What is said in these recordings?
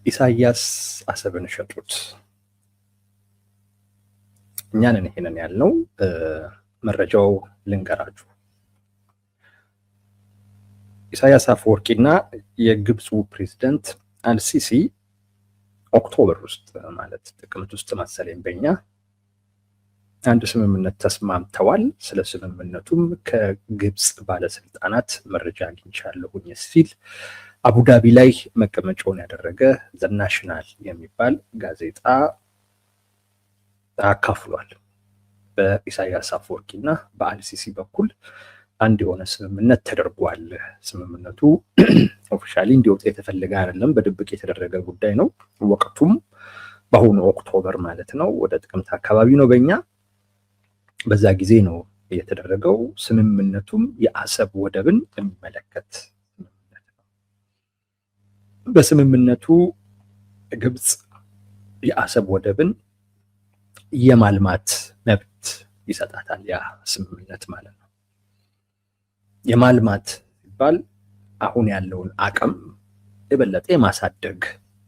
ኢሳያስ አሰብን ሸጡት። እኛንን ይሄንን ያልነው መረጃው ልንገራችሁ። ኢሳያስ አፈወርቂና የግብፁ ፕሬዝዳንት አልሲሲ ኦክቶበር ውስጥ ማለት ጥቅምት ውስጥ መሰለኝ በእኛ አንድ ስምምነት ተስማምተዋል። ስለ ስምምነቱም ከግብፅ ባለስልጣናት መረጃ አግኝቻለሁኝ ሲል አቡዳቢ ላይ መቀመጫውን ያደረገ ዘ ናሽናል የሚባል ጋዜጣ አካፍሏል። በኢሳያስ አፈወርቂና በአልሲሲ በኩል አንድ የሆነ ስምምነት ተደርጓል። ስምምነቱ ኦፊሻሊ እንዲወጣ የተፈለገ አይደለም፣ በድብቅ የተደረገ ጉዳይ ነው። ወቅቱም በአሁኑ ኦክቶበር ማለት ነው፣ ወደ ጥቅምት አካባቢ ነው በእኛ። በዛ ጊዜ ነው የተደረገው። ስምምነቱም የአሰብ ወደብን የሚመለከት ስምምነት ነው። በስምምነቱ ግብፅ የአሰብ ወደብን የማልማት መብት ይሰጣታል። ያ ስምምነት ማለት ነው። የማልማት ሲባል አሁን ያለውን አቅም የበለጠ የማሳደግ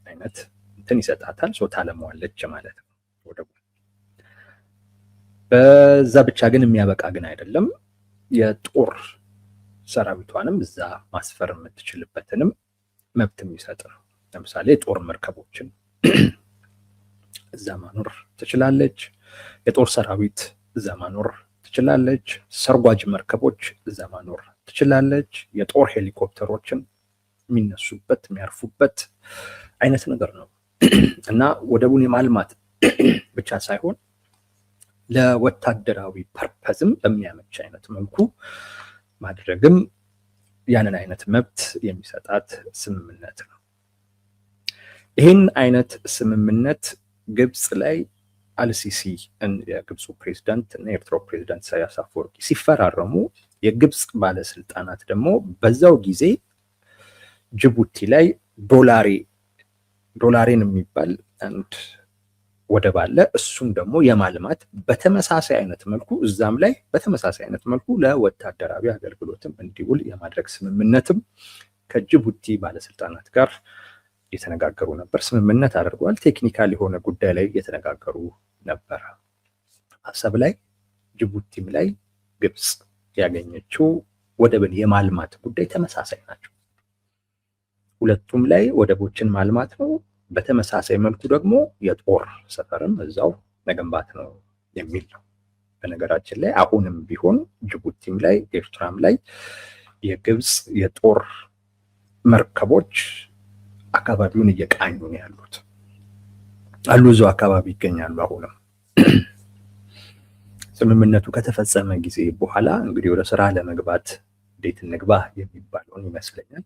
አይነት እንትን ይሰጣታል። ሶ ታለመዋለች ማለት ነው ወደቡ። በዛ ብቻ ግን የሚያበቃ ግን አይደለም። የጦር ሰራዊቷንም እዛ ማስፈር የምትችልበትንም መብት የሚሰጥ ነው። ለምሳሌ የጦር መርከቦችን እዛ ማኖር ትችላለች። የጦር ሰራዊት እዛ ማኖር ትችላለች። ሰርጓጅ መርከቦች እዛ ማኖር ትችላለች። የጦር ሄሊኮፕተሮችን የሚነሱበት የሚያርፉበት አይነት ነገር ነው እና ወደቡን የማልማት ብቻ ሳይሆን ለወታደራዊ ፐርፐዝም በሚያመች አይነት መልኩ ማድረግም ያንን አይነት መብት የሚሰጣት ስምምነት ነው። ይህን አይነት ስምምነት ግብፅ ላይ አልሲሲ የግብፁ ፕሬዝዳንት እና የኤርትራው ፕሬዝዳንት ኢሳያስ አፈወርቂ ሲፈራረሙ የግብፅ ባለስልጣናት ደግሞ በዛው ጊዜ ጅቡቲ ላይ ዶላሬን የሚባል አንድ ወደብ አለ። እሱም ደግሞ የማልማት በተመሳሳይ አይነት መልኩ እዛም ላይ በተመሳሳይ አይነት መልኩ ለወታደራዊ አገልግሎትም እንዲውል የማድረግ ስምምነትም ከጅቡቲ ባለስልጣናት ጋር የተነጋገሩ ነበር። ስምምነት አድርገዋል። ቴክኒካል የሆነ ጉዳይ ላይ የተነጋገሩ ነበር። አሰብ ላይ ጅቡቲም ላይ ግብፅ ያገኘችው ወደብን የማልማት ጉዳይ ተመሳሳይ ናቸው። ሁለቱም ላይ ወደቦችን ማልማት ነው። በተመሳሳይ መልኩ ደግሞ የጦር ሰፈርም እዛው መገንባት ነው የሚል ነው። በነገራችን ላይ አሁንም ቢሆን ጅቡቲም ላይ ኤርትራም ላይ የግብፅ የጦር መርከቦች አካባቢውን እየቃኙ ነው ያሉት አሉ፣ እዛው አካባቢ ይገኛሉ። አሁንም ስምምነቱ ከተፈጸመ ጊዜ በኋላ እንግዲህ ወደ ስራ ለመግባት እንዴት እንግባ የሚባለውን ይመስለኛል።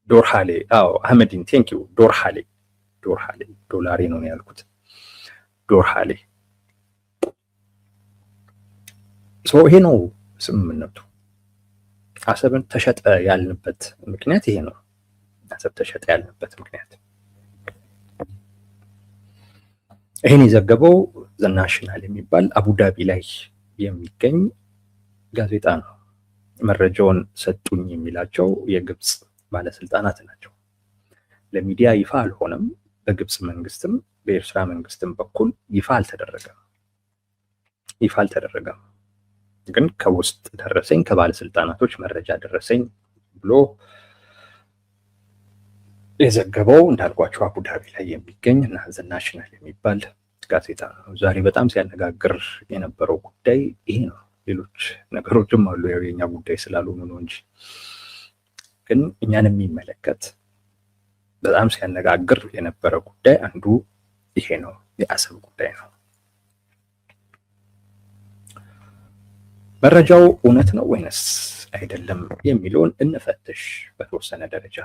ዶርሃሌ አህመዲን ቴንኪው ዶርሃሌ ዶላሬ ነው ያልኩት። ዶርሃሌ ይሄ ነው ስምምነቱ። አሰብን ተሸጠ ያልንበት ምክንያት ይሄ ነው። አሰብ ተሸጠ ያልንበት ምክንያት ይሄን የዘገበው ዘ ናሽናል የሚባል አቡዳቢ ላይ የሚገኝ ጋዜጣ ነው። መረጃውን ሰጡኝ የሚላቸው የግብፅ ባለስልጣናት ናቸው። ለሚዲያ ይፋ አልሆነም። በግብፅ መንግስትም በኤርትራ መንግስትም በኩል ይፋ አልተደረገም። ግን ከውስጥ ደረሰኝ፣ ከባለስልጣናቶች መረጃ ደረሰኝ ብሎ የዘገበው እንዳልኳቸው አቡዳቢ ላይ የሚገኝ እና ዘ ናሽናል የሚባል ጋዜጣ ነው። ዛሬ በጣም ሲያነጋግር የነበረው ጉዳይ ይሄ ነው። ሌሎች ነገሮችም አሉ፣ ያው የኛ ጉዳይ ስላልሆኑ ነው እንጂ ግን እኛን የሚመለከት በጣም ሲያነጋግር የነበረ ጉዳይ አንዱ ይሄ ነው፣ የአሰብ ጉዳይ ነው። መረጃው እውነት ነው ወይንስ አይደለም የሚለውን እንፈትሽ በተወሰነ ደረጃ።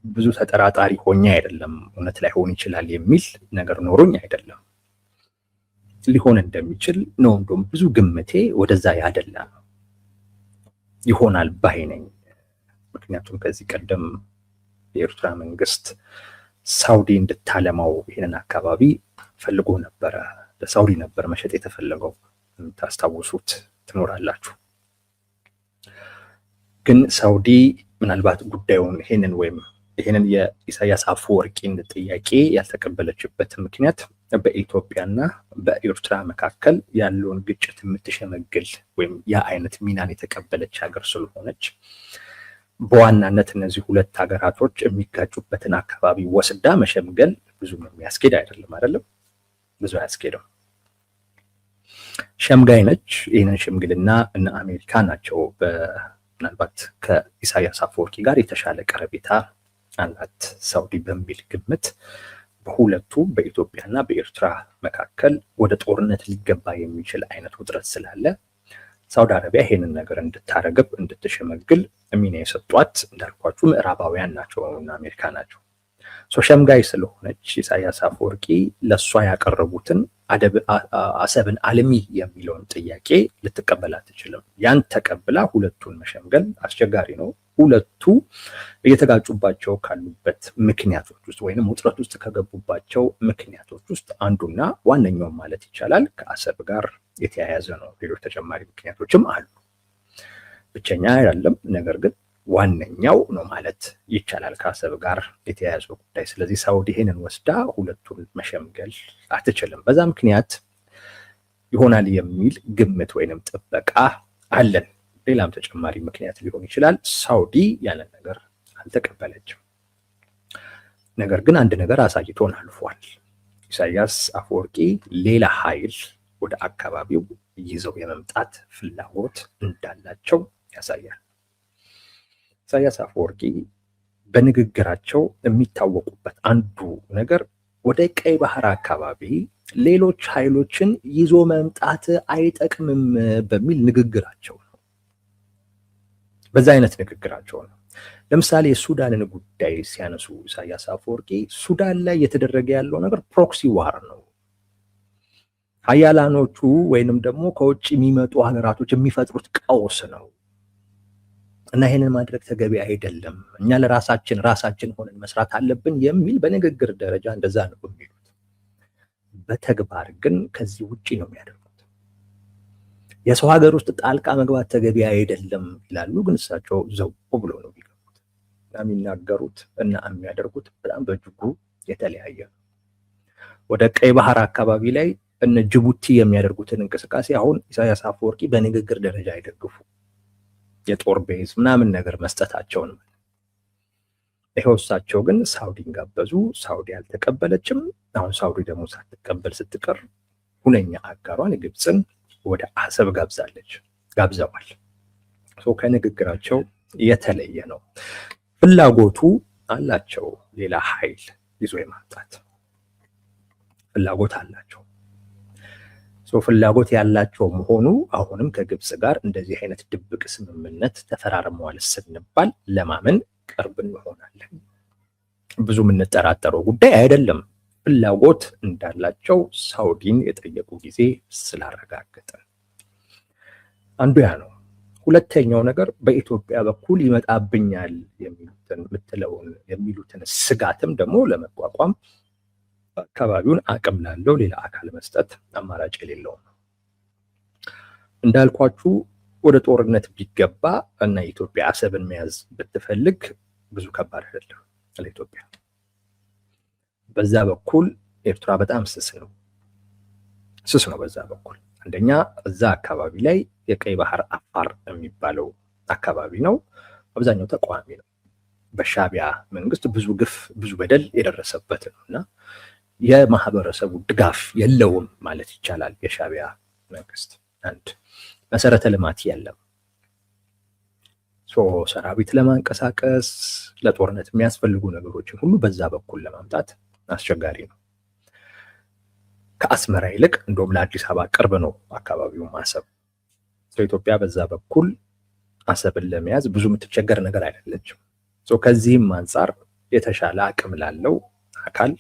ብዙ ተጠራጣሪ ሆኜ አይደለም፣ እውነት ላይሆን ይችላል የሚል ነገር ኖሮኝ አይደለም። ሊሆን እንደሚችል ነው እንደውም ብዙ ግምቴ ወደዛ ያደላ ይሆናል ባይ ነኝ። ምክንያቱም ከዚህ ቀደም የኤርትራ መንግስት ሳውዲ እንድታለማው ይህንን አካባቢ ፈልጎ ነበረ። ለሳውዲ ነበር መሸጥ የተፈለገው፣ ታስታውሱት ትኖራላችሁ። ግን ሳውዲ ምናልባት ጉዳዩን ይሄንን ወይም ይህንን የኢሳያስ አፈወርቂን ጥያቄ ያልተቀበለችበት ምክንያት በኢትዮጵያና በኤርትራ መካከል ያለውን ግጭት የምትሸመግል ወይም ያ አይነት ሚናን የተቀበለች ሀገር ስለሆነች በዋናነት እነዚህ ሁለት ሀገራቶች የሚጋጩበትን አካባቢ ወስዳ መሸምገል ብዙ የሚያስኬድ አይደለም። ብዙ አያስኬድም። ሸምጋይ ነች። ይህንን ሽምግልና እነ አሜሪካ ናቸው ምናልባት ከኢሳያስ አፈወርቂ ጋር የተሻለ ቀረቤታ አላት ሳውዲ በሚል ግምት በሁለቱ በኢትዮጵያና በኤርትራ መካከል ወደ ጦርነት ሊገባ የሚችል አይነት ውጥረት ስላለ ሳውዲ አረቢያ ይሄንን ነገር እንድታረግብ እንድትሸመግል ሚና የሰጧት እንዳልኳችሁ ምዕራባውያን ናቸው እና አሜሪካ ናቸው። ሸምጋይ ስለሆነች ኢሳያስ አፈወርቂ ለእሷ ያቀረቡትን አሰብን አልሚ የሚለውን ጥያቄ ልትቀበል አትችልም። ያን ተቀብላ ሁለቱን መሸምገል አስቸጋሪ ነው። ሁለቱ እየተጋጩባቸው ካሉበት ምክንያቶች ውስጥ ወይንም ውጥረት ውስጥ ከገቡባቸው ምክንያቶች ውስጥ አንዱና ዋነኛው ማለት ይቻላል ከአሰብ ጋር የተያያዘ ነው። ሌሎች ተጨማሪ ምክንያቶችም አሉ። ብቸኛ አይደለም፣ ነገር ግን ዋነኛው ነው ማለት ይቻላል ከአሰብ ጋር የተያያዘው ጉዳይ። ስለዚህ ሳውዲ ይሄንን ወስዳ ሁለቱን መሸምገል አትችልም። በዛ ምክንያት ይሆናል የሚል ግምት ወይንም ጥበቃ አለን። ሌላም ተጨማሪ ምክንያት ሊሆን ይችላል። ሳውዲ ያንን ነገር አልተቀበለችም። ነገር ግን አንድ ነገር አሳይቶን አልፏል። ኢሳያስ አፈወርቂ ሌላ ኃይል ወደ አካባቢው ይዘው የመምጣት ፍላጎት እንዳላቸው ያሳያል። ኢሳያስ አፈወርቂ በንግግራቸው የሚታወቁበት አንዱ ነገር ወደ ቀይ ባህር አካባቢ ሌሎች ኃይሎችን ይዞ መምጣት አይጠቅምም በሚል ንግግራቸው ነው። በዛ አይነት ንግግራቸው ነው። ለምሳሌ የሱዳንን ጉዳይ ሲያነሱ ኢሳያስ አፈወርቂ ሱዳን ላይ እየተደረገ ያለው ነገር ፕሮክሲ ዋር ነው። ሀያላኖቹ ወይንም ደግሞ ከውጭ የሚመጡ ሀገራቶች የሚፈጥሩት ቀውስ ነው እና ይሄንን ማድረግ ተገቢ አይደለም፣ እኛ ለራሳችን ሆነን መስራት አለብን የሚል በንግግር ደረጃ እንደዛ ነው የሚሉት። በተግባር ግን ከዚህ ውጪ ነው የሚያደርጉት። የሰው ሀገር ውስጥ ጣልቃ መግባት ተገቢ አይደለም ይላሉ፣ ግን እሳቸው ዘው ብሎ ነው የሚገቡት እና የሚናገሩት እና የሚያደርጉት በጣም በእጅጉ የተለያየ ነው። ወደ ቀይ ባህር አካባቢ ላይ እነ ጅቡቲ የሚያደርጉትን እንቅስቃሴ አሁን ኢሳያስ አፈወርቂ በንግግር ደረጃ አይደግፉ የጦር ቤዝ ምናምን ነገር መስጠታቸውን። ይሄው እሳቸው ግን ሳውዲን ጋበዙ። ሳውዲ አልተቀበለችም። አሁን ሳውዲ ደግሞ ሳትቀበል ስትቀር ሁነኛ አጋሯን ግብፅን ወደ አሰብ ጋብዘዋል። ከንግግራቸው የተለየ ነው። ፍላጎቱ አላቸው። ሌላ ኃይል ይዞ የማምጣት ፍላጎት አላቸው። ፍላጎት ያላቸው መሆኑ አሁንም ከግብፅ ጋር እንደዚህ አይነት ድብቅ ስምምነት ተፈራርመዋል ስንባል ለማመን ቅርብ እንሆናለን። ብዙ የምንጠራጠረው ጉዳይ አይደለም። ፍላጎት እንዳላቸው ሳውዲን የጠየቁ ጊዜ ስላረጋገጠ አንዱ ያ ነው። ሁለተኛው ነገር በኢትዮጵያ በኩል ይመጣብኛል የሚሉትን ስጋትም ደግሞ ለመቋቋም አካባቢውን አቅም ላለው ሌላ አካል መስጠት አማራጭ የሌለው ነው። እንዳልኳችሁ ወደ ጦርነት ቢገባ እና ኢትዮጵያ አሰብን መያዝ ብትፈልግ ብዙ ከባድ አይደለም ለኢትዮጵያ። በዛ በኩል ኤርትራ በጣም ስስ ነው። በዛ በኩል አንደኛ እዛ አካባቢ ላይ የቀይ ባህር አፋር የሚባለው አካባቢ ነው። አብዛኛው ተቃዋሚ ነው። በሻቢያ መንግስት ብዙ ግፍ ብዙ በደል የደረሰበት ነው እና የማህበረሰቡ ድጋፍ የለውም ማለት ይቻላል። የሻቢያ መንግስት አንድ መሰረተ ልማት የለም። ሰራዊት ለማንቀሳቀስ ለጦርነት የሚያስፈልጉ ነገሮችን ሁሉ በዛ በኩል ለማምጣት አስቸጋሪ ነው። ከአስመራ ይልቅ እንደውም ለአዲስ አበባ ቅርብ ነው አካባቢው አሰብ። ኢትዮጵያ በዛ በኩል አሰብን ለመያዝ ብዙ የምትቸገር ነገር አይደለችም። ከዚህም አንጻር የተሻለ አቅም ላለው አካል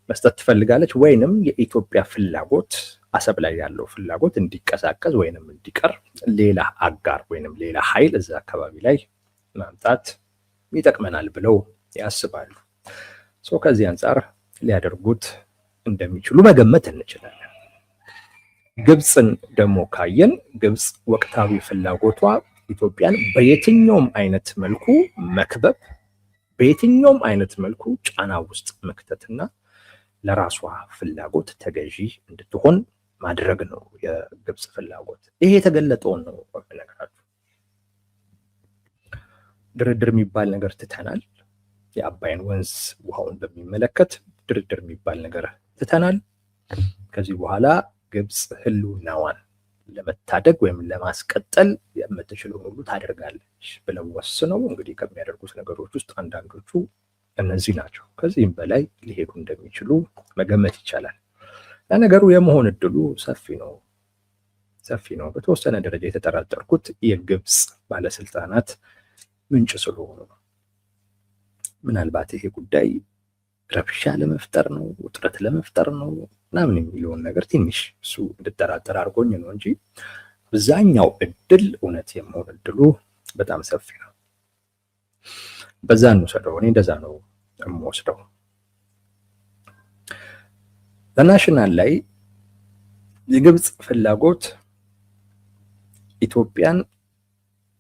መስጠት ትፈልጋለች። ወይንም የኢትዮጵያ ፍላጎት አሰብ ላይ ያለው ፍላጎት እንዲቀሳቀስ ወይንም እንዲቀር ሌላ አጋር ወይንም ሌላ ኃይል እዛ አካባቢ ላይ ማምጣት ይጠቅመናል ብለው ያስባሉ። ከዚህ አንጻር ሊያደርጉት እንደሚችሉ መገመት እንችላለን። ግብፅን ደግሞ ካየን ግብፅ ወቅታዊ ፍላጎቷ ኢትዮጵያን በየትኛውም አይነት መልኩ መክበብ በየትኛውም አይነት መልኩ ጫና ውስጥ መክተትና ለራሷ ፍላጎት ተገዢ እንድትሆን ማድረግ ነው የግብፅ ፍላጎት። ይሄ የተገለጠውን ነው ነገራችሁ። ድርድር የሚባል ነገር ትተናል። የአባይን ወንዝ ውሃውን በሚመለከት ድርድር የሚባል ነገር ትተናል። ከዚህ በኋላ ግብፅ ህልውናዋን ለመታደግ ወይም ለማስቀጠል የምትችለውን ሁሉ ታደርጋለች ብለው ወስነው እንግዲህ ከሚያደርጉት ነገሮች ውስጥ አንዳንዶቹ እነዚህ ናቸው። ከዚህም በላይ ሊሄዱ እንደሚችሉ መገመት ይቻላል። ለነገሩ የመሆን እድሉ ሰፊ ነው። በተወሰነ ደረጃ የተጠራጠርኩት የግብፅ ባለስልጣናት ምንጭ ስለሆኑ ነው። ምናልባት ይሄ ጉዳይ ረብሻ ለመፍጠር ነው፣ ውጥረት ለመፍጠር ነው ምናምን የሚለውን ነገር ትንሽ እሱ እንድጠራጠር አድርጎኝ ነው እንጂ አብዛኛው እድል እውነት የመሆን እድሉ በጣም ሰፊ ነው። በዛ እንውሰደው። እኔ እንደዛ ነው የምወስደው። በናሽናል ላይ የግብፅ ፍላጎት ኢትዮጵያን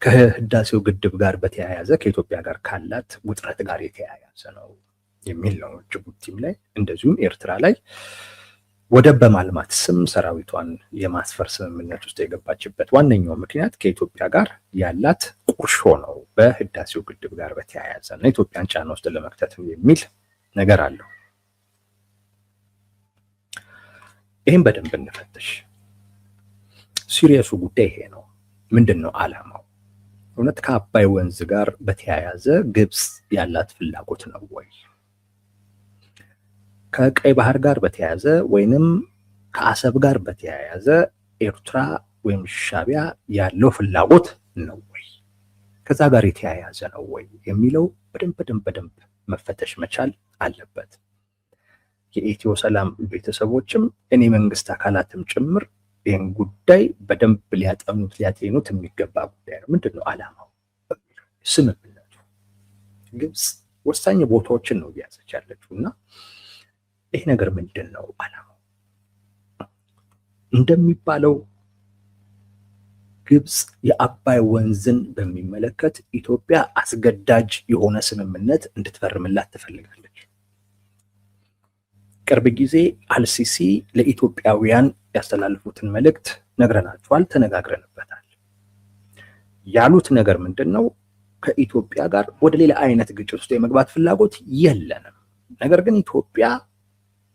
ከህዳሴው ግድብ ጋር በተያያዘ ከኢትዮጵያ ጋር ካላት ውጥረት ጋር የተያያዘ ነው የሚል ነው። ጅቡቲም ላይ እንደዚሁም ኤርትራ ላይ ወደብ በማልማት ስም ሰራዊቷን የማስፈር ስምምነት ውስጥ የገባችበት ዋነኛው ምክንያት ከኢትዮጵያ ጋር ያላት ቁርሾ ነው። በህዳሴው ግድብ ጋር በተያያዘ እና ኢትዮጵያን ጫና ውስጥ ለመክተት የሚል ነገር አለው። ይህም በደንብ እንፈትሽ። ሲሪየሱ ጉዳይ ይሄ ነው። ምንድን ነው ዓላማው? እውነት ከአባይ ወንዝ ጋር በተያያዘ ግብፅ ያላት ፍላጎት ነው ወይ? ከቀይ ባህር ጋር በተያያዘ ወይንም ከአሰብ ጋር በተያያዘ ኤርትራ ወይም ሻቢያ ያለው ፍላጎት ነው ወይ? ከዛ ጋር የተያያዘ ነው ወይ የሚለው በደንብ መፈተሽ መቻል አለበት። የኢትዮ ሰላም ቤተሰቦችም እኔ መንግስት አካላትም ጭምር ይህን ጉዳይ በደንብ ሊያጤኑት የሚገባ ጉዳይ ነው። ምንድን ነው ዓላማው? ስምምነቱ ግብፅ ወሳኝ ቦታዎችን ነው እያዘች ያለችው እና ይህ ነገር ምንድን ነው ዓላማው? እንደሚባለው ግብፅ የአባይ ወንዝን በሚመለከት ኢትዮጵያ አስገዳጅ የሆነ ስምምነት እንድትፈርምላት ትፈልጋለች። ቅርብ ጊዜ አልሲሲ ለኢትዮጵያውያን ያስተላልፉትን መልእክት ነግረናቸዋል፣ ተነጋግረንበታል። ያሉት ነገር ምንድን ነው? ከኢትዮጵያ ጋር ወደ ሌላ አይነት ግጭት ውስጥ የመግባት ፍላጎት የለንም። ነገር ግን ኢትዮጵያ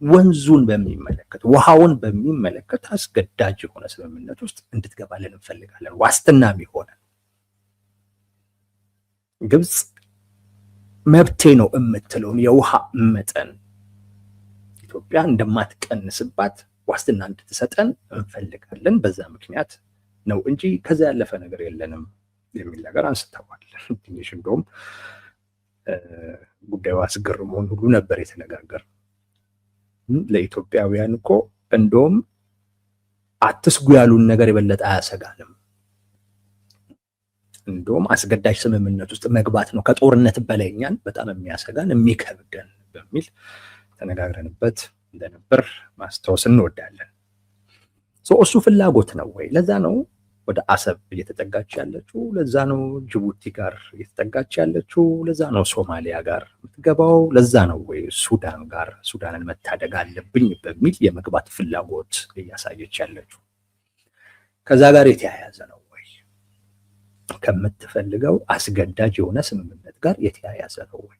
ወንዙን በሚመለከት ውሃውን በሚመለከት አስገዳጅ የሆነ ስምምነት ውስጥ እንድትገባልን እንፈልጋለን። ዋስትናም ይሆነ ግብፅ መብቴ ነው የምትለውን የውሃ መጠን ኢትዮጵያ እንደማትቀንስባት ዋስትና እንድትሰጠን እንፈልጋለን። በዛ ምክንያት ነው እንጂ ከዛ ያለፈ ነገር የለንም የሚል ነገር አንስተዋል። ትንሽ እንደውም ጉዳዩ አስገርሞን ሁሉ ነበር የተነጋገርነው። ለኢትዮጵያውያን እኮ እንደውም አትስጉ ያሉን ነገር የበለጠ አያሰጋንም። እንደውም አስገዳጅ ስምምነት ውስጥ መግባት ነው ከጦርነት በላይ እኛን በጣም የሚያሰጋን የሚከብደን በሚል ተነጋግረንበት እንደነበር ማስታወስ እንወዳለን። እሱ ፍላጎት ነው ወይ? ለዛ ነው ወደ አሰብ እየተጠጋች ያለችው፣ ለዛ ነው ጅቡቲ ጋር እየተጠጋች ያለችው፣ ለዛ ነው ሶማሊያ ጋር የምትገባው፣ ለዛ ነው ወይ ሱዳን ጋር ሱዳንን መታደግ አለብኝ በሚል የመግባት ፍላጎት እያሳየች ያለችው? ከዛ ጋር የተያያዘ ነው ወይ? ከምትፈልገው አስገዳጅ የሆነ ስምምነት ጋር የተያያዘ ነው ወይ?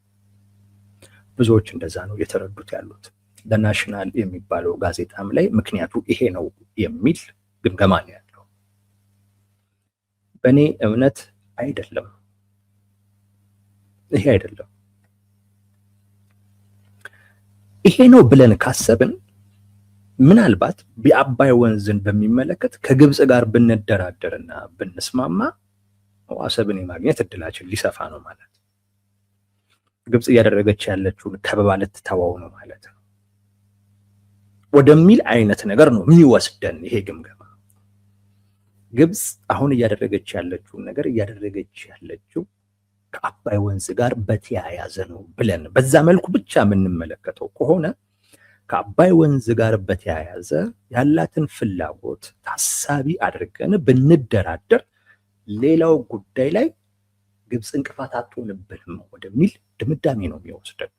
ብዙዎች እንደዛ ነው እየተረዱት ያሉት። በናሽናል የሚባለው ጋዜጣም ላይ ምክንያቱ ይሄ ነው የሚል ግምገማ ነው ያለው። በእኔ እምነት አይደለም፣ ይሄ አይደለም። ይሄ ነው ብለን ካሰብን ምናልባት የአባይ ወንዝን በሚመለከት ከግብፅ ጋር ብንደራደርና ብንስማማ አሰብን የማግኘት እድላችን ሊሰፋ ነው ማለት ነው። ግብፅ እያደረገች ያለችውን ከበባ ልትተዋው ነው ማለት ነው ወደሚል አይነት ነገር ነው የሚወስደን ይሄ ግምገማ። ግብፅ አሁን እያደረገች ያለችውን ነገር እያደረገች ያለችው ከአባይ ወንዝ ጋር በተያያዘ ነው ብለን በዛ መልኩ ብቻ የምንመለከተው ከሆነ ከአባይ ወንዝ ጋር በተያያዘ ያላትን ፍላጎት ታሳቢ አድርገን ብንደራደር ሌላው ጉዳይ ላይ ግብፅ እንቅፋት አትሆንብንም ወደሚል ድምዳሜ ነው የሚወስደን።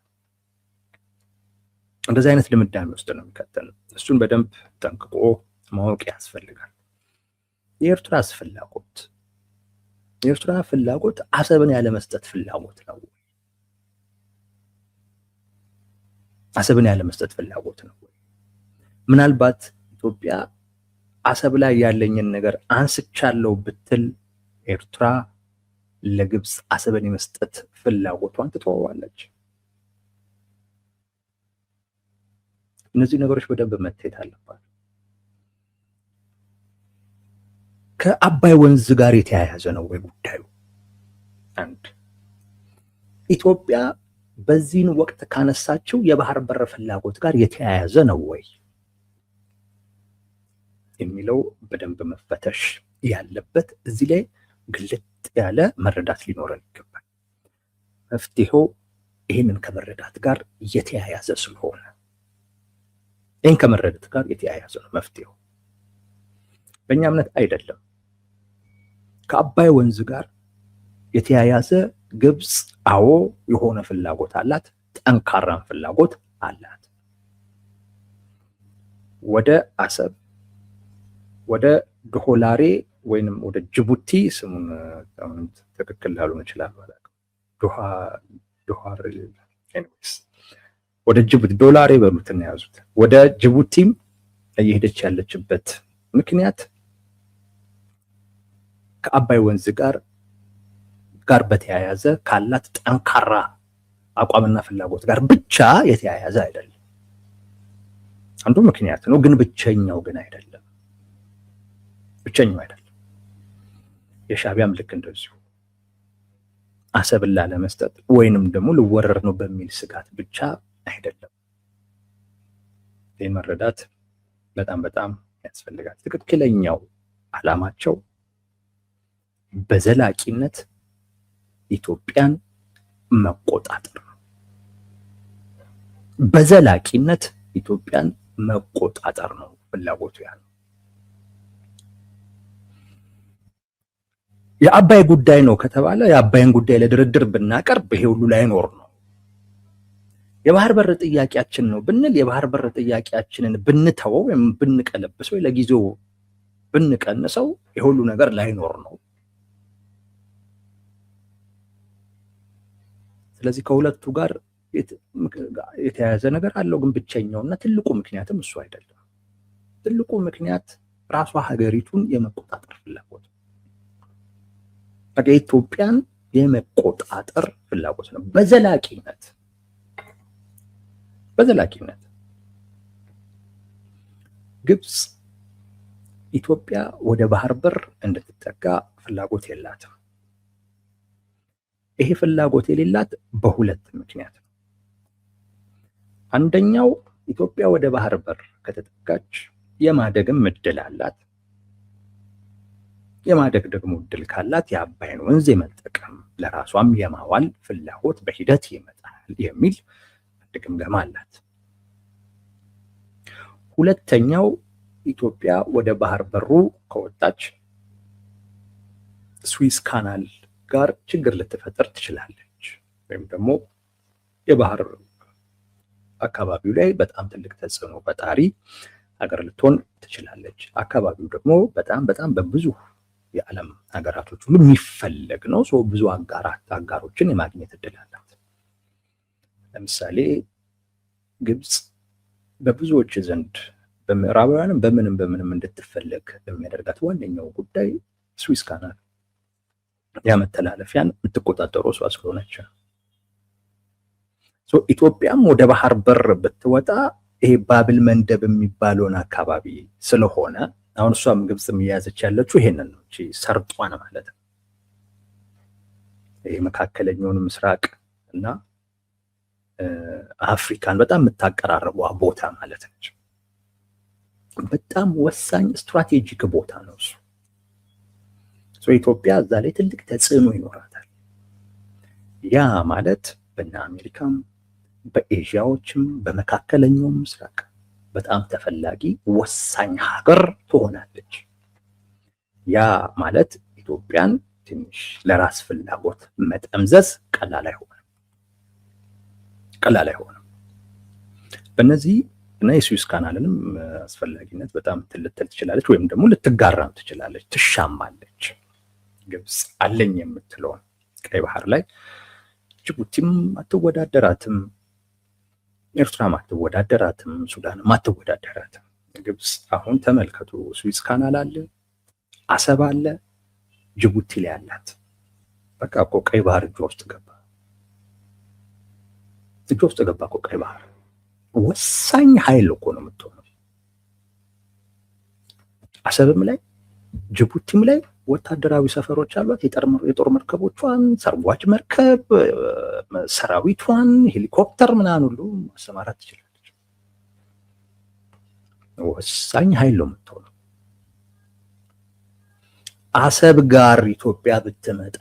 እንደዚህ አይነት ድምዳሜ ውስጥ ነው የሚከተል። እሱን በደንብ ጠንቅቆ ማወቅ ያስፈልጋል። የኤርትራ ፍላጎት አሰብን ያለመስጠት ፍላጎት ነው። አሰብን ያለመስጠት ፍላጎት ነው። ምናልባት ኢትዮጵያ አሰብ ላይ ያለኝን ነገር አንስቻለሁ ብትል ኤርትራ ለግብፅ አሰብን የመስጠት ፍላጎቷን ትተዋዋለች። እነዚህ ነገሮች በደንብ መታየት አለባቸው። ከአባይ ወንዝ ጋር የተያያዘ ነው ወይ ጉዳዩ? አንድ ኢትዮጵያ በዚህን ወቅት ካነሳችው የባህር በር ፍላጎት ጋር የተያያዘ ነው ወይ የሚለው በደንብ መፈተሽ ያለበት፣ እዚህ ላይ ግልጥ ያለ መረዳት ሊኖረን ይገባል። መፍትሄው ይህንን ከመረዳት ጋር የተያያዘ ስለሆነ ይህን ከመረዳት ጋር የተያያዘ ነው መፍትሄው። በእኛ እምነት አይደለም። ከአባይ ወንዝ ጋር የተያያዘ ግብፅ አዎ የሆነ ፍላጎት አላት፣ ጠንካራን ፍላጎት አላት። ወደ አሰብ፣ ወደ ዶሆላሬ ወይንም ወደ ጅቡቲ፣ ስሙን ትክክል ላልሆን ይችላል ማለት ወደ ጅቡቲ ዶላሬ በሉትን ያዙት። ወደ ጅቡቲም እየሄደች ያለችበት ምክንያት ከአባይ ወንዝ ጋር በተያያዘ ካላት ጠንካራ አቋምና ፍላጎት ጋር ብቻ የተያያዘ አይደለም። አንዱ ምክንያት ነው፣ ግን ብቸኛው አይደለም። የሻዕቢያም ልክ እንደዚሁ አሰብን ላለመስጠት ወይንም ደግሞ ልወረር ነው በሚል ስጋት ብቻ አይደለም። ይህን መረዳት በጣም በጣም ያስፈልጋል። ትክክለኛው ዓላማቸው በዘላቂነት ኢትዮጵያን መቆጣጠር ነው። በዘላቂነት ኢትዮጵያን መቆጣጠር ነው ፍላጎቱ ያለው። የአባይ ጉዳይ ነው ከተባለ የአባይን ጉዳይ ለድርድር ብናቀርብ ይሄ ሁሉ ላይኖር ነው። የባህር በር ጥያቄያችን ነው ብንል የባህር በር ጥያቄያችንን ብንተወው ወይም ብንቀለብሰው ለጊዜው ብንቀንሰው ይሄ ሁሉ ነገር ላይኖር ነው። ስለዚህ ከሁለቱ ጋር የተያያዘ ነገር አለው፣ ግን ብቸኛውና ትልቁ ምክንያትም እሱ አይደለም። ትልቁ ምክንያት ራሷ ሀገሪቱን የመቆጣጠር ፍላጎት ነው። ኢትዮጵያን የመቆጣጠር ፍላጎት ነው በዘላቂነት ግብፅ ኢትዮጵያ ወደ ባህር በር እንድትጠጋ ፍላጎት የላትም። ይሄ ፍላጎት የሌላት በሁለት ምክንያት ነው። አንደኛው ኢትዮጵያ ወደ ባህር በር ከተጠጋች የማደግም እድል አላት። የማደግ ደግሞ እድል ካላት የአባይን ወንዝ የመጠቀም ለራሷም የማዋል ፍላጎት በሂደት ይመጣል የሚል ግምገማ አላት። ሁለተኛው ኢትዮጵያ ወደ ባህር በሩ ከወጣች ስዊዝ ካናል ጋር ችግር ልትፈጠር ትችላለች፣ ወይም ደግሞ የባህር አካባቢው ላይ በጣም ትልቅ ተጽዕኖ ፈጣሪ ሀገር ልትሆን ትችላለች። አካባቢው ደግሞ በጣም በብዙ የዓለም ሀገራቶች ሁሉ የሚፈለግ ነው። ሰው ብዙ አጋሮችን የማግኘት እድል አላት። ለምሳሌ ግብፅ በብዙዎች ዘንድ በምዕራባውያንም በምንም እንድትፈለግ የሚያደርጋት ዋነኛው ጉዳይ ስዊዝ ካናል ያ መተላለፊያን የምትቆጣጠረው እሷ ስለሆነች። ኢትዮጵያም ወደ ባህር በር ብትወጣ ይሄ ባብል መንደብ የሚባለውን አካባቢ ስለሆነ አሁን እሷም ግብፅም እየያዘች ያለችው ይሄንን ነው፣ ሰርጧን ማለት ነው። ይሄ መካከለኛውን ምስራቅ እና አፍሪካን በጣም የምታቀራርበዋ ቦታ ማለት ነች። በጣም ወሳኝ ስትራቴጂክ ቦታ ነው እሱ። ኢትዮጵያ እዛ ላይ ትልቅ ተጽዕኖ ይኖራታል። ያ ማለት በእነ አሜሪካም በኤዥያዎችም በመካከለኛው ምስራቅ በጣም ተፈላጊ ወሳኝ ሀገር ትሆናለች። ያ ማለት ኢትዮጵያን ትንሽ ለራስ ፍላጎት መጠምዘዝ ቀላል አይሆንም። በእነዚህ እና የስዊዝ ካናልንም አስፈላጊነት በጣም ልትል ትችላለች፣ ወይም ደግሞ ልትጋራም ትችላለች፣ ትሻማለች። ግብፅ አለኝ የምትለውን ቀይ ባህር ላይ ጅቡቲም አትወዳደራትም፣ ኤርትራም አትወዳደራትም፣ ሱዳንም አትወዳደራትም። ግብፅ አሁን ተመልከቱ፣ ስዊዝ ካናል አለ፣ አሰብ አለ፣ ጅቡቲ ላይ አላት። በቃ እኮ ቀይ ባህር እጇ ውስጥ ገባ እኮ ቀይ ባህር ወሳኝ ኃይል እኮ ነው የምትሆነው። አሰብም ላይ ጅቡቲም ላይ ወታደራዊ ሰፈሮች አሏት። የጦር መርከቦቿን፣ ሰርጓጅ መርከብ፣ ሰራዊቷን፣ ሄሊኮፕተር ምናምን ሁሉ ማሰማራት ትችላለች። ወሳኝ ኃይል ነው የምትሆነው። አሰብ ጋር ኢትዮጵያ ብትመጣ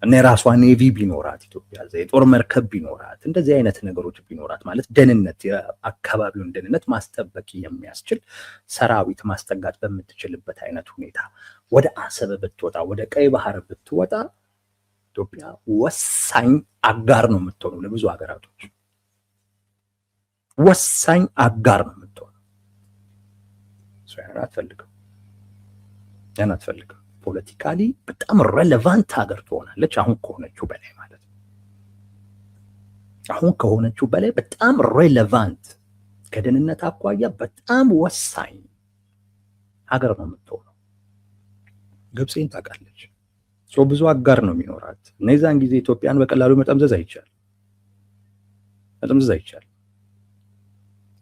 እና የራሷ ኔቪ ቢኖራት ኢትዮጵያ የጦር መርከብ ቢኖራት እንደዚህ አይነት ነገሮች ቢኖራት ማለት ደህንነት የአካባቢውን ደህንነት ማስጠበቅ የሚያስችል ሰራዊት ማስጠጋት በምትችልበት አይነት ሁኔታ ወደ አሰብ ብትወጣ ወደ ቀይ ባህር ብትወጣ ኢትዮጵያ ወሳኝ አጋር ነው የምትሆነው። ለብዙ ሀገራቶች ወሳኝ አጋር ነው የምትሆነው። ያን አትፈልግም። ፖለቲካሊ በጣም ሬሌቫንት ሀገር ትሆናለች። አሁን ከሆነችው በላይ ማለት ነው። አሁን ከሆነችው በላይ በጣም ሬሌቫንት፣ ከደህንነት አኳያ በጣም ወሳኝ ሀገር ነው የምትሆነው። ግብፅን ታውቃለች። ብዙ አጋር ነው የሚኖራት። እነዛን ጊዜ ኢትዮጵያን በቀላሉ መጠምዘዝ አይቻልም።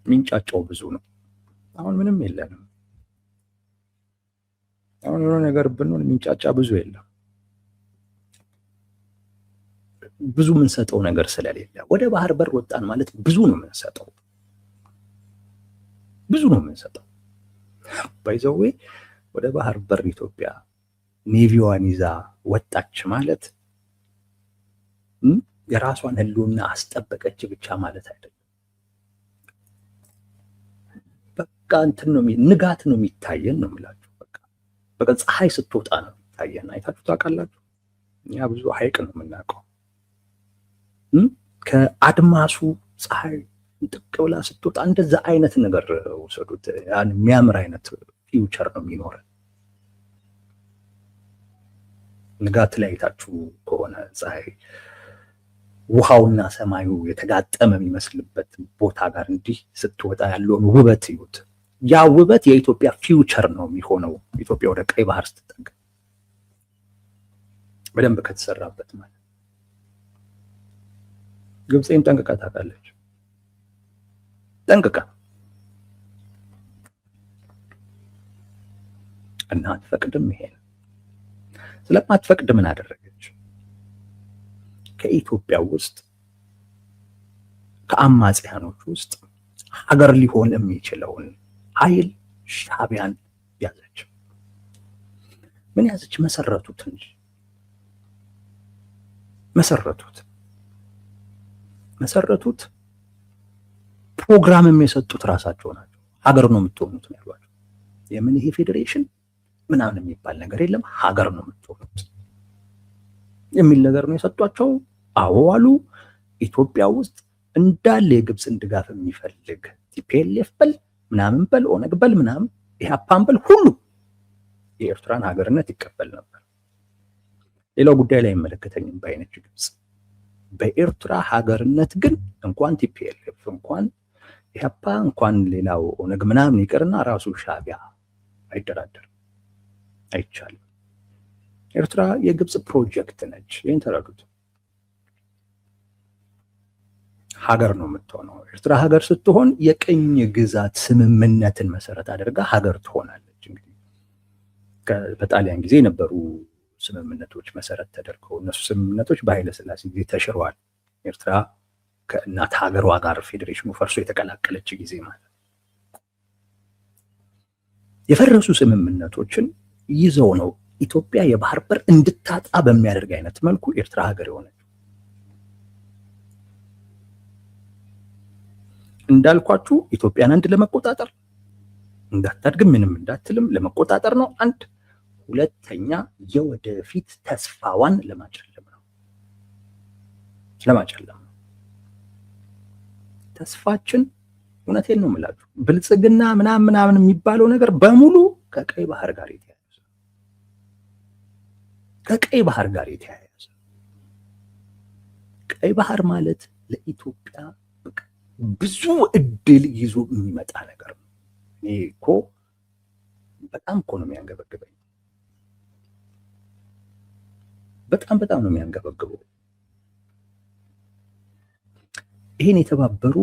ሚንጫጫው ብዙ ነው። አሁን ምንም የለንም። አሁን የሆነ ነገር ብንሆን የሚንጫጫ ብዙ የለም። ብዙ የምንሰጠው ነገር ስለሌለ ወደ ባህር በር ወጣን ማለት ብዙ ነው የምንሰጠው። ባይዘዌ ወደ ባህር በር ኢትዮጵያ ኔቪዋን ይዛ ወጣች ማለት የራሷን ህልውና አስጠበቀች ብቻ ማለት አይደለም። በቃ እንትን ነው ንጋት ነው የሚታየን ነው የምላችሁ። በቃ ፀሐይ ስትወጣ ነው የሚታየን። አይታችሁ ታውቃላችሁ? እኛ ብዙ ሐይቅ ነው የምናውቀው። ከአድማሱ ፀሐይ ጥቅ ብላ ስትወጣ እንደዛ አይነት ነገር ወሰዱት። ያን የሚያምር አይነት ፊውቸር ነው የሚኖረን። ንጋት ላይ አይታችሁ ከሆነ ፀሐይ ውሃውና ሰማዩ የተጋጠመ የሚመስልበት ቦታ ጋር እንዲህ ስትወጣ ያለውን ውበት ይዩት። ያ ውበት የኢትዮጵያ ፊውቸር ነው የሚሆነው። ኢትዮጵያ ወደ ቀይ ባህር ስትጠጋ በደንብ ከተሰራበት ማለት ግብፅም ጠንቅቃ ታውቃለች። ጠንቅቃ እና አትፈቅድም። ይሄን ስለማትፈቅድ ምን አደረገች? ከኢትዮጵያ ውስጥ ከአማጽያኖች ውስጥ ሀገር ሊሆን የሚችለውን ኃይል ሻዕቢያን ያዘች። ምን ያዘች? መሰረቱት እንጂ መሰረቱት። ፕሮግራምም የሰጡት ራሳቸው ናቸው። ሀገር ነው የምትሆኑት ነው ያሏቸው። የምን ይሄ ፌዴሬሽን ምናምን የሚባል ነገር የለም፣ ሀገር ነው የምትሆኑት የሚል ነገር ነው የሰጧቸው። አዎ አሉ። ኢትዮጵያ ውስጥ እንዳለ የግብፅን ድጋፍ የሚፈልግ ቲፒኤልኤፍ በል ምናምን በል ኦነግ በል ምናምን ኢህአፓን በል ሁሉ የኤርትራን ሀገርነት ይቀበል ነበር። ሌላው ጉዳይ ላይ አይመለከተኝም ባይነች ግብፅ። በኤርትራ ሀገርነት ግን እንኳን ቲፒኤልኤፍ እንኳን ኢህአፓ እንኳን ሌላው ኦነግ ምናምን ይቅርና ራሱ ሻዕቢያ አይደራደርም፣ አይቻልም። ኤርትራ የግብፅ ፕሮጀክት ነች። ይህን ተረዱት። ሀገር ነው የምትሆነው። ኤርትራ ሀገር ስትሆን የቅኝ ግዛት ስምምነትን መሰረት አድርጋ ሀገር ትሆናለች። እንግዲህ በጣሊያን ጊዜ የነበሩ ስምምነቶች መሰረት ተደርገው እነሱ ስምምነቶች በኃይለ ሥላሴ ጊዜ ተሽረዋል። ኤርትራ ከእናት ሀገሯ ጋር ፌዴሬሽኑ ፈርሶ የተቀላቀለች ጊዜ ማለት የፈረሱ ስምምነቶችን ይዘው ነው ኢትዮጵያ የባህር በር እንድታጣ በሚያደርግ አይነት መልኩ ኤርትራ ሀገር የሆነች። እንዳልኳችሁ ኢትዮጵያን አንድ ለመቆጣጠር እንዳታድግም ምንም እንዳትልም ለመቆጣጠር ነው። አንድ ሁለተኛ የወደፊት ተስፋዋን ለማጨለም ነው። ተስፋችን እውነቴን ነው የምላችሁ ብልጽግና ምናምን የሚባለው ነገር በሙሉ ከቀይ ባህር ጋር የተያያዘ ቀይ ባህር ማለት ለኢትዮጵያ ብዙ እድል ይዞ የሚመጣ ነገር ነው። እኔ እኮ በጣም እኮ ነው የሚያንገበግበኝ። በጣም ነው የሚያንገበግበው። ይህን የተባበሩ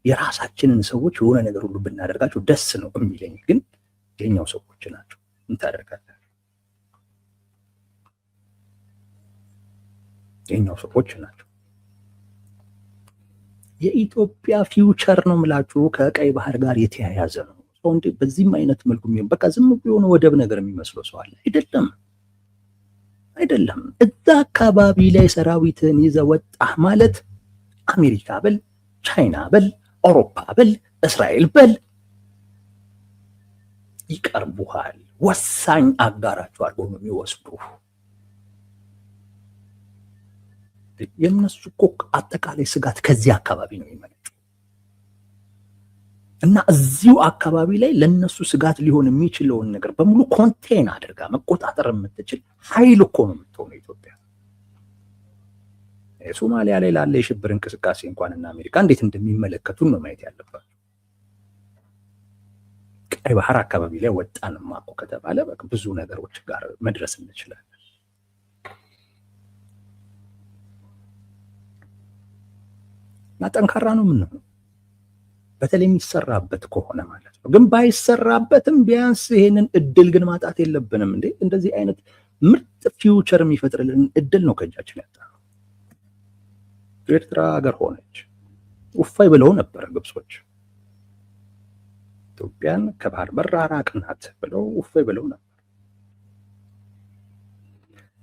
የራሳችንን ሰዎች የሆነ ነገር ሁሉ ብናደርጋቸው ደስ ነው የሚለኝ፣ ግን የኛው ሰዎች ናቸው። ምን ታደርጋለህ? የኛው ሰዎች ናቸው። የኢትዮጵያ ፊውቸር ነው የምላችሁ ከቀይ ባህር ጋር የተያያዘ ነው። ሰው እንዴ በዚህም አይነት መልኩ የሚሆን በቃ ዝም ብሎ የሆነ ወደብ ነገር የሚመስለው ሰው አለ። አይደለም። እዛ አካባቢ ላይ ሰራዊትን ይዘህ ወጣህ ማለት አሜሪካ በል፣ ቻይና በል፣ አውሮፓ በል፣ እስራኤል በል ይቀርቡሃል። ወሳኝ አጋራቸው አድርገው ነው የሚወስዱ። የእነሱ እኮ አጠቃላይ ስጋት ከዚህ አካባቢ ነው የሚመነጨው እና እዚሁ አካባቢ ላይ ለነሱ ስጋት ሊሆን የሚችለውን ነገር በሙሉ ኮንቴን አድርጋ መቆጣጠር የምትችል ኃይል እኮ ነው የምትሆነው ኢትዮጵያ። ሶማሊያ ላይ ላለ የሽብር እንቅስቃሴ እንኳን እና አሜሪካ እንዴት እንደሚመለከቱን ነው ማየት ያለባቸው። ቀይ ባህር አካባቢ ላይ ወጣንማ እኮ ከተባለ በቃ ብዙ ነገሮች ጋር መድረስ እንችላለን። እና ጠንካራ ነው የምንሆነው በተለይ የሚሰራበት ከሆነ ማለት ነው። ግን ባይሰራበትም ቢያንስ ይሄንን እድል ግን ማጣት የለብንም። እንዴ እንደዚህ አይነት ምርጥ ፊውቸር የሚፈጥርልን እድል ነው ከእጃችን ያጣነው። ኤርትራ ሀገር ሆነች ውፋይ ብለው ነበር ግብጾች። ኢትዮጵያን ከባህር በር አራቅናት ብለው ውፋይ ብለው ነበር።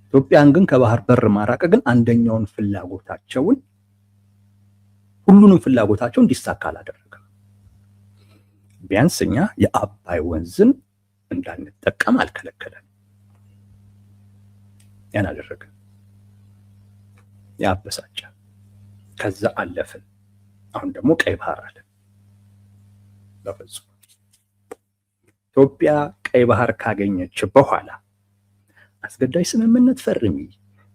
ኢትዮጵያን ግን ከባህር በር ማራቅ ግን አንደኛውን ፍላጎታቸውን ሁሉንም ፍላጎታቸው እንዲሳካ አላደረገም። ቢያንስ እኛ የአባይ ወንዝን እንዳንጠቀም አልከለከለም። ያን አደረገ። ያበሳጫ። ከዛ አለፍን። አሁን ደግሞ ቀይ ባህር አለ። በፍጹም ኢትዮጵያ ቀይ ባህር ካገኘች በኋላ አስገዳጅ ስምምነት ፈርሚ